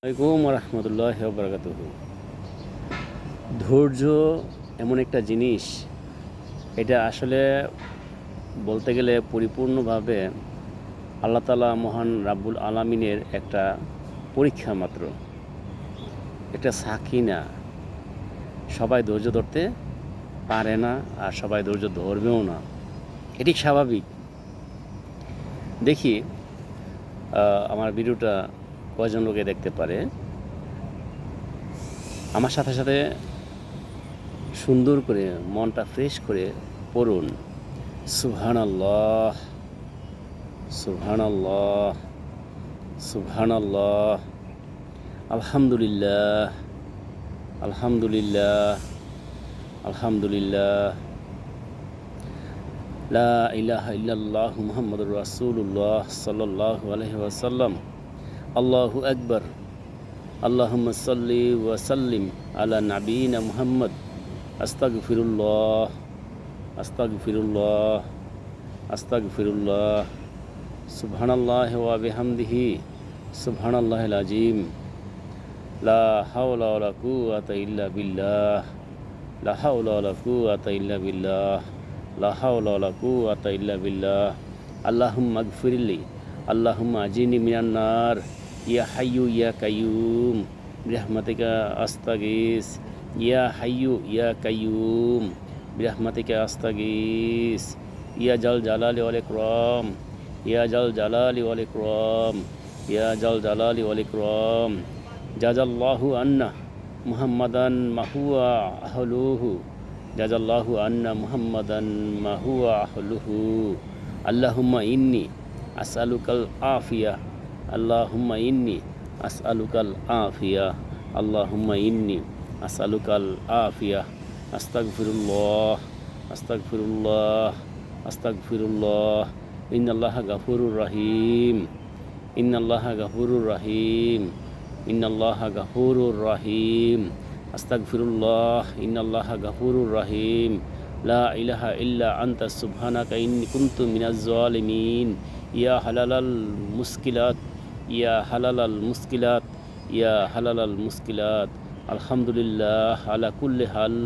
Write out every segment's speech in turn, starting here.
আসসালামাইকুম রহমতুল্লাহ বরকাতুহ। ধৈর্য এমন একটা জিনিস, এটা আসলে বলতে গেলে পরিপূর্ণভাবে আল্লাহ তাআলা মহান রাব্বুল আলামিনের একটা পরীক্ষা মাত্র, একটা সাক্ষী না। সবাই ধৈর্য ধরতে পারে না, আর সবাই ধৈর্য ধরবেও না, এটি স্বাভাবিক। দেখি আমার ভিডিওটা কয়জন লোকে দেখতে পারে। আমার সাথে সাথে সুন্দর করে মনটা ফ্রেশ করে পড়ুন। সুবহানাল্লাহ, সুবহানাল্লাহ, সুবহানাল্লাহ, আলহামদুলিল্লাহ, আলহামদুলিল্লাহ, আলহামদুলিল্লাহ, লা ইলাহা ইল্লাল্লাহু মুহাম্মাদুর রাসূলুল্লাহ সাল্লাল্লাহু আলাইহি ওয়াসাল্লাম, আল্লাহু আকবার, আল্লাহুম্মা সাল্লি ওয়া সাল্লিম আলা নাবিয়িনা মুহাম্মদ, আস্তাগফিরুল্লাহ, আস্তাগফিরুল্লাহ, আস্তাগফিরুল্লাহ, সুবহানাল্লাহি ওয়া বিহামদিহি, সুবহানাল্লাহিল আযীম, লা হাওলা ওয়ালা কুওয়াতা ইল্লা বিল্লাহ, লা হাওলা ওয়ালা কুওয়াতা ইল্লা বিল্লাহ, লা হাওলা ওয়ালা কুওয়াতা ইল্লা বিল্লাহ। আল্লাহুম্মা আগফিরলি, আল্লাহুম্মা আজিনি মিনান নার, ইয়া হাইয়্যু ইয়া কাইয়্যুম বিরহমাতিকা আস্তাগীস, ইয়া হাইয়্যু ইয়া কাইয়্যুম বিরহমাতিকা আস্তাগীস, ইয়া জাল জালালি ওয়াল ইকরাম, ইয়া জাল জালালি ওয়াল ইকরাম, ইয়া জাল জালালি ওয়াল ইকরাম। জাযাল্লাহু আন্না মুহাম্মাদান মা হুয়া আহলুহু, জাযাল্লাহু আন্না মুহাম্মাদান মা হুয়া আহলুহু। আল্লাহুম্মা ইন্নী আসআলুকাল আফিয়া, আল্লাহুম্মা ইন্নী আসআলুকাল আফিয়া, আল্লাহুম্মা ইন্নী আসআলুকাল আফিয়া। আস্তাগফিরুল্লাহ, আস্তাগফিরুল্লাহ, আস্তাগফিরুল্লাহ। ইন্নাল্লাহা গাফুরুর রহিম, ইন্নাল্লাহা গাফুরুর রহিম, ইন্নাল্লাহা গাফুরুর রহিম। আস্তাগফিরুল্লাহ, ইন্নাল্লাহা গাফুরুর রহিম। লা ইলাহা ইল্লা আনতা সুবহানাকা ইন্নী কুনতু মিনাজ জালিমিন। ইয়া হালালাল মুশকিলাত, ইয়া হালালাল মুশকিলাত, ইয়া হালালাল মুশকিলাত। আলহামদুলিল্লাহ আলা কুল্লি হাল,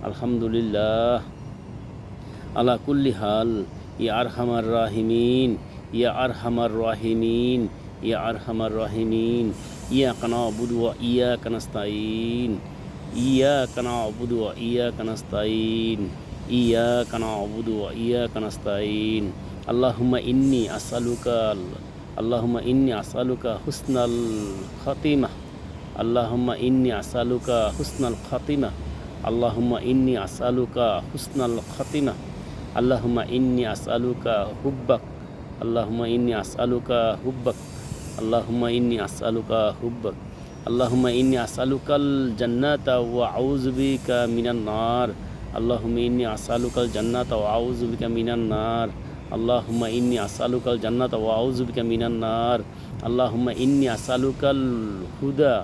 আলহামদুলিল্লাহ আলা কুল্লি হাল। ইয়া আরহামার রাহিমিন, ইয়া আরহামার রাহিমিন, ইয়া আরহামার রাহিমিন। ইয়াকা না'বুদু ওয়া ইয়াকা নাস্তাঈন, ইয়াকা না'বুদু ওয়া ইয়াকা নাস্তাঈন, ইয়াকা না'বুদু ওয়া ইয়াকা নাস্তাঈন। আল্লাহুম্মা ইন্নী আসআলুকা, আল্লাহুম্মা ইন্নী আসআলুকা হুসনাল খাতিমাহ, আল্লাহুম্মা ইন্নী আসআলুকা হুসনাল খাতিমাহ, আল্লাহুম্মা ইন্নী আসআলুকা হুসনাল খাতিমাহ, আল্লাহুম্মা ইন্নী আসআলুকা হুব্বাক, আল্লাহুম্মা ইন্নী আসআলুকা হুব্বাক, আল্লাহুম্মা ইন্নী আসআলুকা হুব্বাক। আল্লাহুম্মা ইন্নী আসআলুকাল জান্নাতা ওয়া আউযু বিকা মিনান নার, আল্লাহুম্মা ইন্নী আসআলুকাল জান্নাতা ওয়া আউযু বিকা মিনান নার, আল্লাহুম্মা ইন্নী আসআলুকাল জান্নাতা ওয়া আউযু বিকা মিনান নার। আল্লাহুম্মা ইন্নী আসআলুকাল হুদা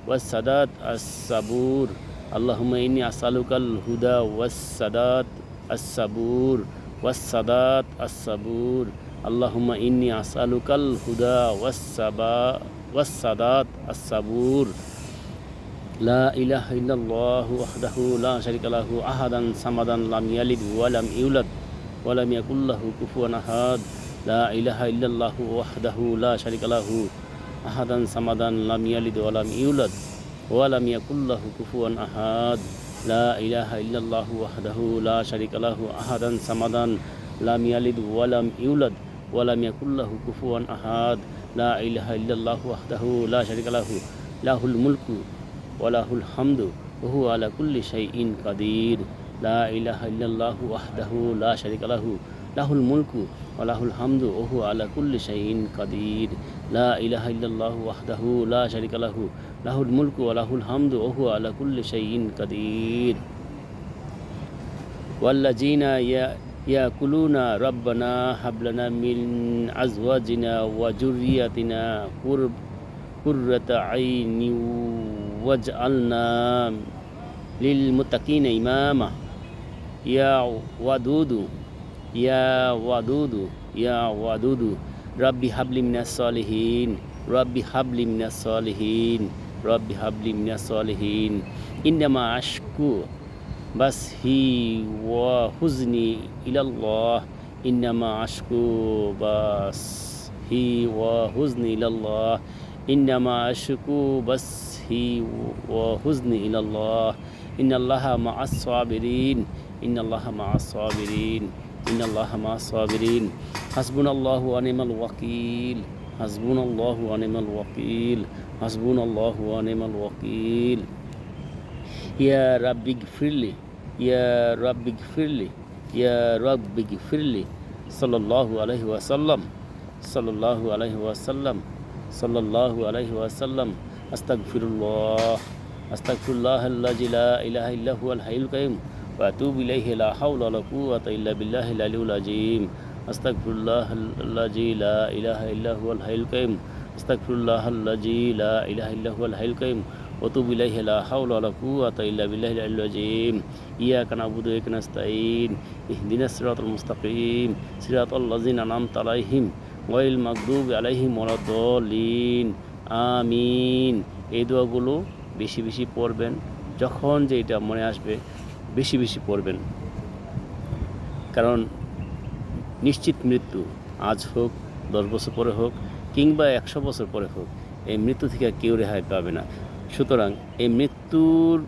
ওয়াস সাদাত আস-সাবুর, আল্লাহুম্মা ইন্নী আসআলুকাল হুদা ওয়াস সাদাত আস-সাবুর, ওয়াস সাদাত আস-সাবুর। আল্লাহুম্মা ইন্নী আসআলুকাল হুদা ওয়াস সাদাত আস-সাবুর। লা ইলাহা ইল্লাল্লাহু ওয়াহদাহু লা শারীকা লাহু আহাদান সামাদান লাম ইয়ালিদ ওয়া লাম ইউলাদ ওয়া লাম ইয়াকুল লাহু কুফুয়ান আহাদ। লা ইলাহা ইল্লাল্লাহু ওয়াহদাহু লা শারীকা লাহু আহাদান সামাদান লাম ইয়ালিদ ওয়া লাম ইউলাদ ওয়া লাম ইয়াকুল লাহু কুফুয়ান আহাদ। লা ইলাহা ইল্লাল্লাহু ওয়াহদাহু লা শারীকা লাহু আহাদান সামাদান লাম ইয়ালিদ ওয়া লাম ইউলাদ ওয়া লাম ইয়াকুল লাহু কুফুয়ান আহাদ। লা ইলাহা ইল্লাল্লাহু ওয়াহদাহু লা শারীকা লাহু, লাহুল মুলকু ওয়া লাহুল হামদু ওয়া হুয়া আলা কুল্লি শাইইন কাদির। লা ইলাহা ইল্লাল্লাহু ওয়াহদাহু লা শারীকা লাহু, লাহুল মুলকু ওয়া লাহুল হামদু ওয়া হুয়া আলা কুল্লি শাইইন কাদির। লা ইলাহা ইল্লাল্লাহু ওয়াহদাহু লা শারীকা লাহু, লাহুল মুলকু ওয়া লাহুল হামদু ওয়া হুয়া আলা কুল্লি শাইইন কাদির। ওয়াল্লাযীনা ইয়াকুলুনা রাব্বানা হাব লানা মিন আজওয়াজিনা ওয়া যুররিয়াতিনা কুররাতা আইনিন ওয়াজআলনা লিল মুত্তাকিনা ইমামা। ইয়া ওয়াদুদু, ইয়া ওয়াদুদু, ইয়া ওয়াদুদু, রাব্বি হাবলি মিনাস সালিহিন, রব্বি হাবলি মিনাস সালিহিন, রব্বি হাবলি মিনাস সালিহিন, ইন্নামা আশকু বাসহি ওয়া হুজনি ইলাল্লাহ, ইন্নামা আশকু বাসহি ওয়া হুজনি ইলাল্লাহ, ইন্নামা আশকু বাসহি ওয়া হুজনি ইলাল্লাহ, ইন্নাল্লাহা মা'আস সাবিরিন, ইন্নাল্লাহা মা'আস সাবিরিন, ইন্নাল্লাহা মা'আস সাবিরিন, হাসবুনাল্লাহু ওয়া নি'মাল ওয়াকিল, হাসবুনাল্লাহু ওয়া নি'মাল ওয়াকিল, হাসবুনাল্লাহু ওয়া নি'মাল ওয়াকিল। ইয়া রাব্বি গফিরলি, ইয়া রাব্বি গফিরলি, ইয়া রাব্বি গফিরলি, সাল্লাল্লাহু আলাইহি ওয়াসাল্লাম, সাল্লাল্লাহু আলাইহি ওয়াসাল্লাম, সাল্লাল্লাহু আলাইহি ওয়াসাল্লাম। আস্তাগফিরুল্লাহ, আস্তাগফিরুল্লাহাল্লাযী লা ইলাহা ইল্লা হুয়াল হাইয়ুল কাইয়্যুম ওয়া আতুবু ইলাইহি, লা হাওলা ওয়া লা কুওয়াতা ইল্লা বিল্লাহিল আলিয়্যিল আযীম। আস্তাগফিরুল্লাহাল্লাযী লা ইলাহা ইল্লা হুয়াল হাইয়ুল কাইয়্যুম, আস্তাগফিরুল্লাহাল্লাযী লা ইলাহা ইল্লা হুয়াল হাইয়ুল কাইয়্যুম ওয়া আতুবু ইলাইহি, লা হাওলা ওয়া লা কুওয়াতা ইল্লা বিল্লাহিল আলিয়্যিল আযীম। ইয়াকা না'বুদু ওয়া ইয়াকা নাস্তাঈন, ইহদিনাস সিরাতাল মুস্তাকিম, সিরাতাল লাযিনা আন'আমতা আলাইহিম গায়রিল মাগদুবি আলাইহিম ওয়ালাদ-দাল্লিন, আমিন। এই দোয়াগুলো বেশি বেশি পড়বেন, যখন যে এটা মনে আসবে বেশি বেশি পড়বেন, কারণ নিশ্চিত মৃত্যু আজ হোক, 10 বছর পরে হোক, কিংবা 100 বছর পরে হোক, এই মৃত্যু থেকে কেউ রেহাই পাবে না। সুতরাং এই মৃত্যুর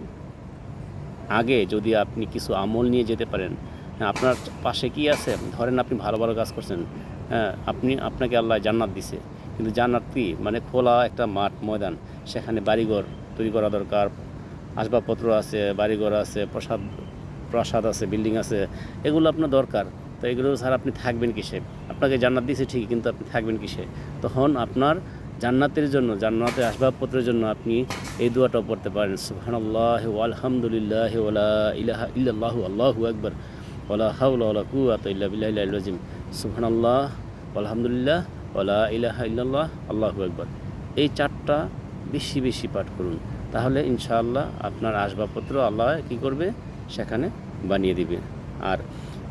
আগে যদি আপনি কিছু আমল নিয়ে যেতে পারেন, আপনার পাশে কি আছে, ধরেন আপনি ভালো ভালো কাজ করছেন, আপনাকে আল্লাহ জান্নাত দিছে, কিন্তু জান্নাত কি মানে খোলা একটা মাঠ ময়দান, সেখানে বাড়িঘর তৈরি করা দরকার, আসবাবপত্র আছে, বাড়িঘর আছে, প্রাসাদ আছে, বিল্ডিং আছে, এগুলো আপনার দরকার। তো এগুলো ছাড়া আপনি থাকবেন কিসে? আপনাকে জান্নাত দিয়েছে ঠিকই, কিন্তু আপনি থাকবেন কিসে? তখন আপনার জান্নাতের জন্য, জান্নাতের আসবাবপত্রের জন্য আপনি এই দোয়াটাও পড়তে পারেন, সুবহানাল্লাহি ওয়া আলহামদুলিল্লাহি ওয়া লা ইলাহা ইল্লাল্লাহু আল্লাহু আকবার ওয়া লা হাওলা ওয়া লা কুওয়াতা ইল্লা বিল্লাহিল আলিয়্যিল আযীম, সুবহানাল্লাহ ওয়া আলহামদুলিল্লাহ ওয়া লা ইলাহা ইল্লাল্লাহ আল্লাহু আকবার। এই 4টা বেশি বেশি পাঠ করুন, তাহলে ইনশাআল্লাহ আপনার আসবাবপত্র আল্লাহ কী করবে, সেখানে বানিয়ে দিবে। আর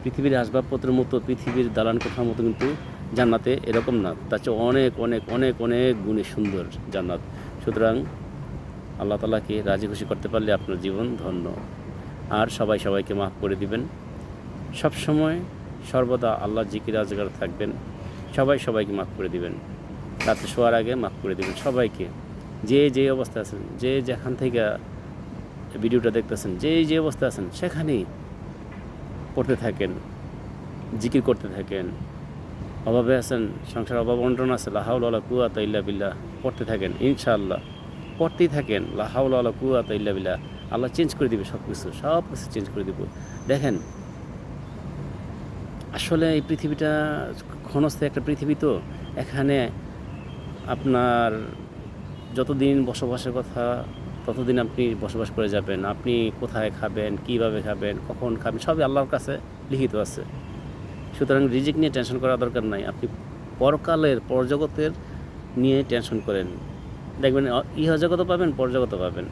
পৃথিবীর আসবাবপত্রের মতো, পৃথিবীর দালান কোঠার মতো কিন্তু জান্নাতে এরকম না, তার চেয়ে অনেক অনেক অনেক অনেক গুণে সুন্দর জান্নাত। সুতরাং আল্লাহ তাআলাকে রাজি খুশি করতে পারলে আপনার জীবন ধন্য। আর সবাই সবাইকে মাফ করে দিবেন, সবসময় সর্বদা আল্লাহর জিকির আজগার থাকবেন, সবাই সবাইকে মাফ করে দিবেন, রাতে শোয়ার আগে মাফ করে দিবেন সবাইকে। যে যে অবস্থা আছেন, যে যেখান থেকে ভিডিওটা দেখতেছেন, যে যে অবস্থা আছেন, সেখানেই পড়তে থাকেন, জিকির করতে থাকেন। অভাবে আছেন, সংসার অভাব অনটন আছে, লা হাওলা ওয়া লা কুওয়াতা ইল্লা বিল্লাহ, পড়তে থাকেন ইনশাআল্লাহ, পড়তেই থাকেন, লা হাওলা ওয়া লা কুওয়াতা ইল্লা বিল্লাহ। আল্লাহ চেঞ্জ করে দিবে সব কিছু চেঞ্জ করে দিব। দেখেন, আসলে এই পৃথিবীটা ক্ষণস্থায়ী একটা পৃথিবী, তো এখানে আপনার যতদিন বসবাসের কথা ততদিন আপনি বসবাস করে যাবেন। আপনি কোথায় খাবেন, কীভাবে খাবেন, কখন খাবেন, সবই আল্লাহর কাছে লিখিত আছে। সুতরাং রিজিক নিয়ে টেনশন করার দরকার নাই, আপনি পরকালের, পরজগতের নিয়ে টেনশন করেন, দেখবেন ইহা জগত পাবেন, পরজগত পাবেন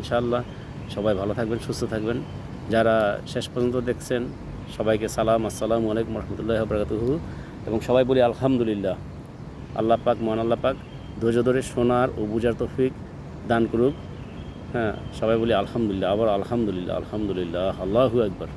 ইনশাআল্লাহ। সবাই ভালো থাকবেন, সুস্থ থাকবেন। যারা শেষ পর্যন্ত দেখছেন সবাইকে সালাম, আসসালামু আলাইকুম রহমতুল্লাহি ওয়া বারাকাতুহু। এবং সবাই বলি আলহামদুলিল্লাহ। আল্লাহ পাক, মহান আল্লাহ পাক ধৈর্য ধরে শোনার ও বুঝার তৌফিক দান করুক। সবাই বলি আলহামদুলিল্লাহ, আবার আলহামদুলিল্লাহ, আলহামদুলিল্লাহ, আল্লাহু আকবার।